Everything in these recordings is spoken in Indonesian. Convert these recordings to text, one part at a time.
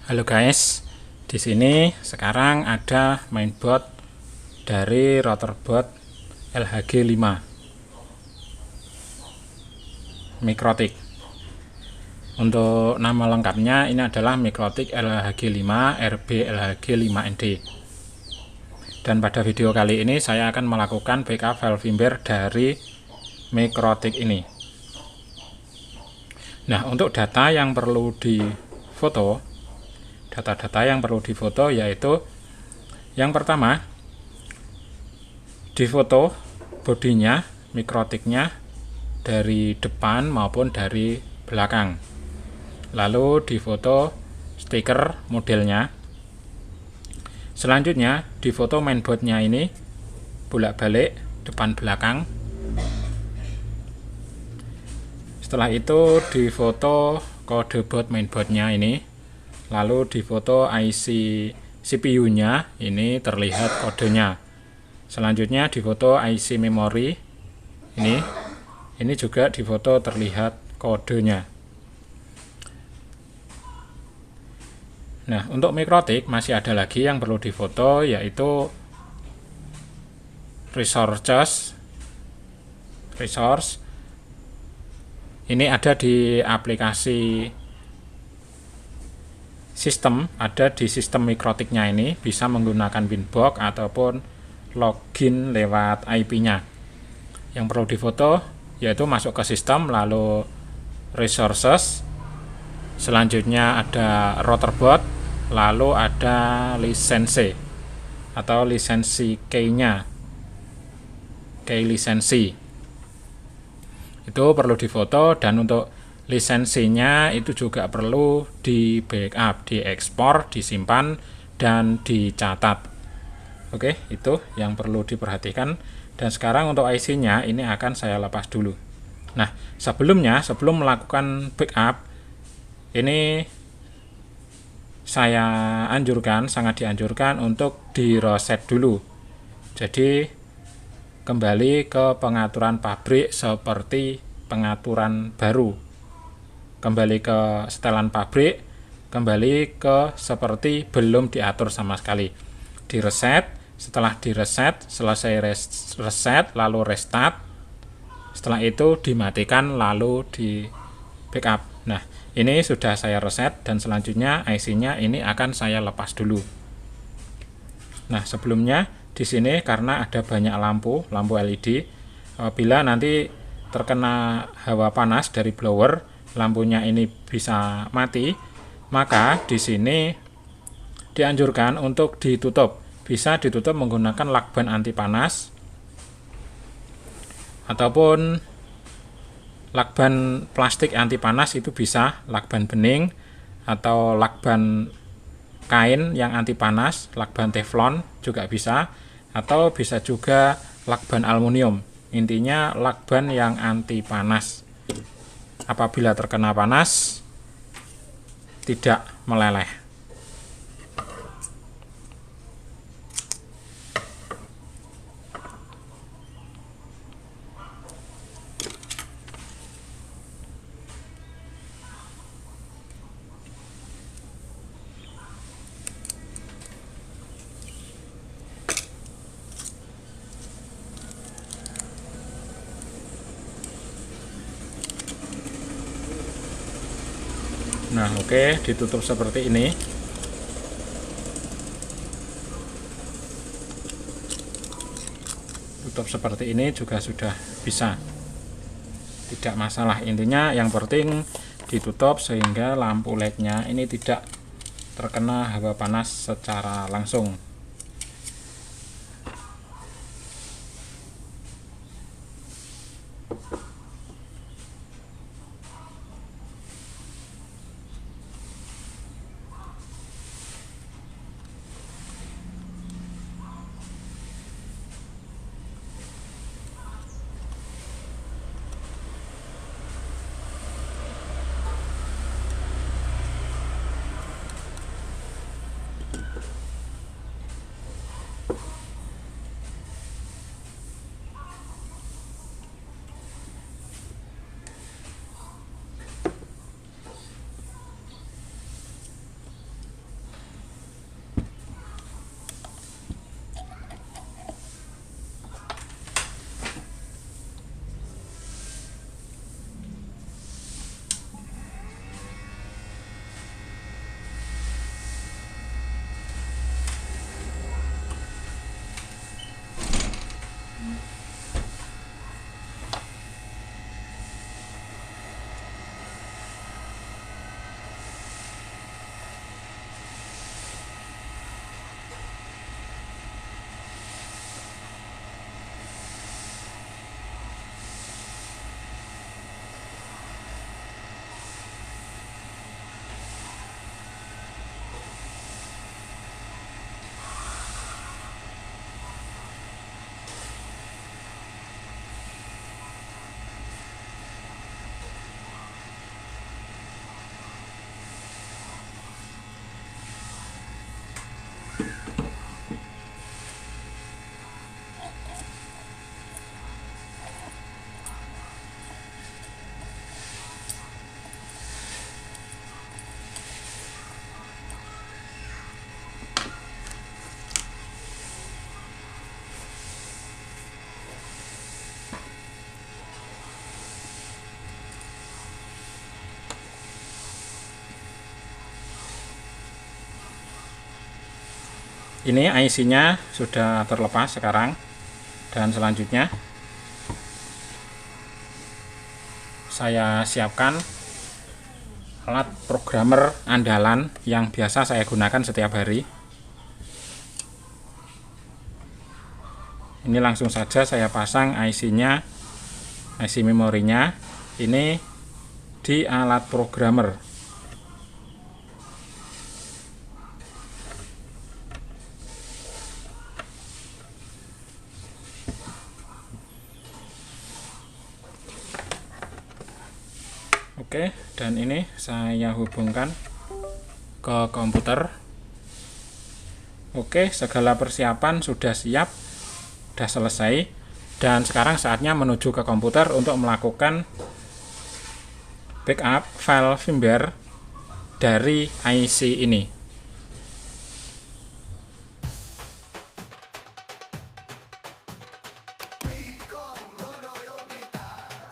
Halo guys, di sini sekarang ada mainboard dari Rotorbot LHG5 Mikrotik. Untuk nama lengkapnya ini adalah Mikrotik LHG5 RB LHG5ND. Dan pada video kali ini saya akan melakukan backup file firmware dari Mikrotik ini. Nah, untuk data yang perlu difoto, yaitu yang pertama, difoto bodinya, mikrotiknya dari depan maupun dari belakang. Lalu difoto stiker modelnya. Selanjutnya difoto mainboardnya ini bolak-balik depan belakang. Setelah itu difoto kode boot mainboardnya ini. Lalu difoto IC CPU-nya, ini terlihat kodenya. Selanjutnya difoto IC memori, ini juga difoto terlihat kodenya. Nah, untuk Mikrotik masih ada lagi yang perlu difoto, yaitu resource. Ini ada di aplikasi sistem, ada di sistem Mikrotiknya ini, bisa menggunakan Winbox ataupun login lewat IP-nya. Yang perlu difoto yaitu masuk ke sistem, lalu resources, selanjutnya ada Rotorbot, lalu ada lisensi atau lisensi key-nya, key lisensi itu perlu difoto. Dan untuk lisensinya itu juga perlu di backup, diekspor, disimpan, dan dicatat. Oke, itu yang perlu diperhatikan. Dan sekarang untuk IC-nya ini akan saya lepas dulu. Nah, sebelum melakukan backup, ini saya sangat dianjurkan untuk di reset dulu. Jadi kembali ke pengaturan pabrik seperti pengaturan baru. Kembali ke setelan pabrik, kembali ke seperti belum diatur sama sekali. Di reset, setelah di reset, selesai reset, lalu restart. Setelah itu dimatikan, lalu di backup. Nah, ini sudah saya reset, dan selanjutnya IC-nya ini akan saya lepas dulu. Nah, sebelumnya di sini karena ada banyak lampu LED, apabila nanti terkena hawa panas dari blower, lampunya ini bisa mati, maka di sini dianjurkan untuk ditutup. Bisa ditutup menggunakan lakban anti panas ataupun lakban plastik anti panas, itu bisa lakban bening atau lakban kain yang anti panas, lakban teflon juga bisa, atau bisa juga lakban aluminium. Intinya lakban yang anti panas. Apabila terkena panas tidak meleleh. Nah, oke, ditutup seperti ini. Tutup seperti ini juga sudah bisa, tidak masalah. Intinya yang penting ditutup sehingga lampu LED-nya ini tidak terkena hawa panas secara langsung. Ini IC-nya sudah terlepas sekarang, dan selanjutnya saya siapkan alat programmer andalan yang biasa saya gunakan setiap hari. Ini langsung saja saya pasang IC-nya, IC memorinya ini di alat programmer. Oke, dan ini saya hubungkan ke komputer. Oke, segala persiapan sudah siap, sudah selesai, dan sekarang saatnya menuju ke komputer untuk melakukan backup file firmware dari IC ini.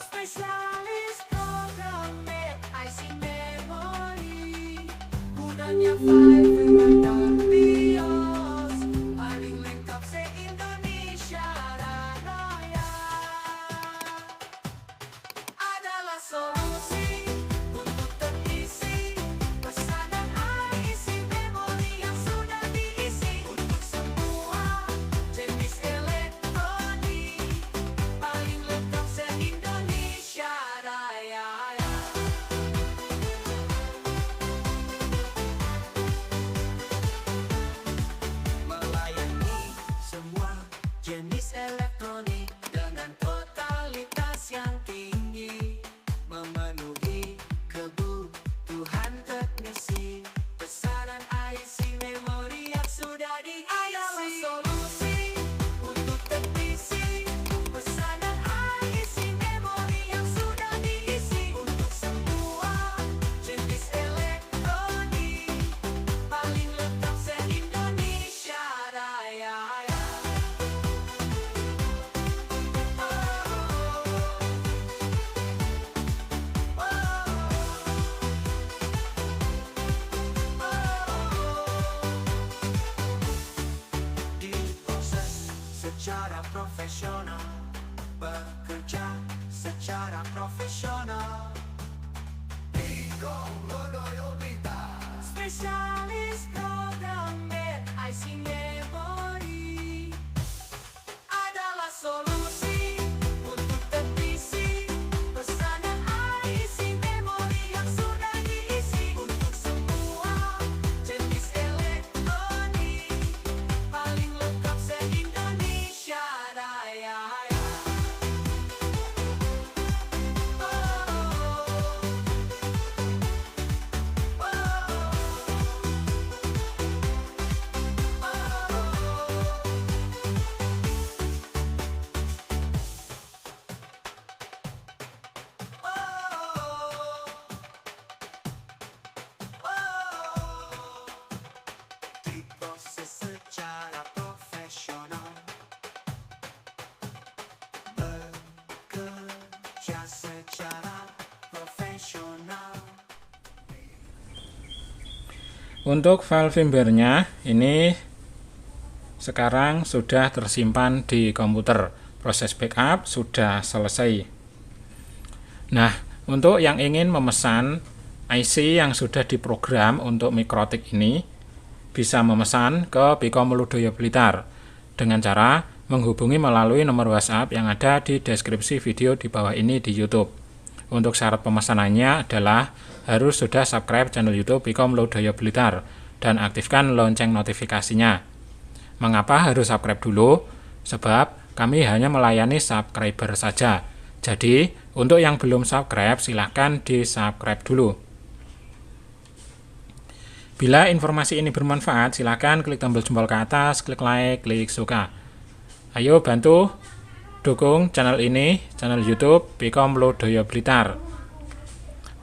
Spesialis programmer IC memori, gunanya file firmware dan BIOS, paling lengkap se-Indonesia Raya. Adalah solusi untuk terisi pesanan IC memori yang sudah diisi untuk semua jenis elektronik, paling lengkap se-Indonesia Raya. Melayani semua jenis elektronik dengan totalitas yang tinggi, memenuhi kebutuhan teknisi pesanan IC memori yang sudah diisi. Adalah solusi untuk teknisi pesanan IC memori yang sudah diisi untuk semua jenis elektronik, paling lengkap se-Indonesia Raya. Diproses secara profesional, bekerja secara profesional. Spesialis programmer IC memori adalah solusi untuk teknisi pesanan IC memori yang sudah diisi untuk semua jenis elektronik, paling lengkap se-Indonesia Raya. Diproses secara profesional, bekerja secara profesional. Untuk file firmware-nya ini sekarang sudah tersimpan di komputer. Proses backup sudah selesai. Nah, untuk yang ingin memesan IC yang sudah diprogram untuk mikrotik ini, bisa memesan ke Pikom Ludoyo Blitar dengan cara menghubungi melalui nomor WhatsApp yang ada di deskripsi video di bawah ini di YouTube. Untuk syarat pemesanannya adalah harus sudah subscribe channel YouTube Pikom Ludoyo Blitar dan aktifkan lonceng notifikasinya. Mengapa harus subscribe dulu? Sebab kami hanya melayani subscriber saja. Jadi, untuk yang belum subscribe, silahkan di-subscribe dulu. Bila informasi ini bermanfaat, silakan klik tombol jempol ke atas, klik like, klik suka. Ayo bantu dukung channel ini, channel YouTube Pikom Ludoyo Blitar.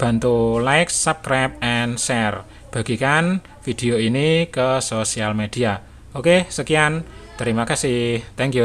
Bantu like, subscribe, and share. Bagikan video ini ke sosial media. Oke, sekian. Terima kasih. Thank you.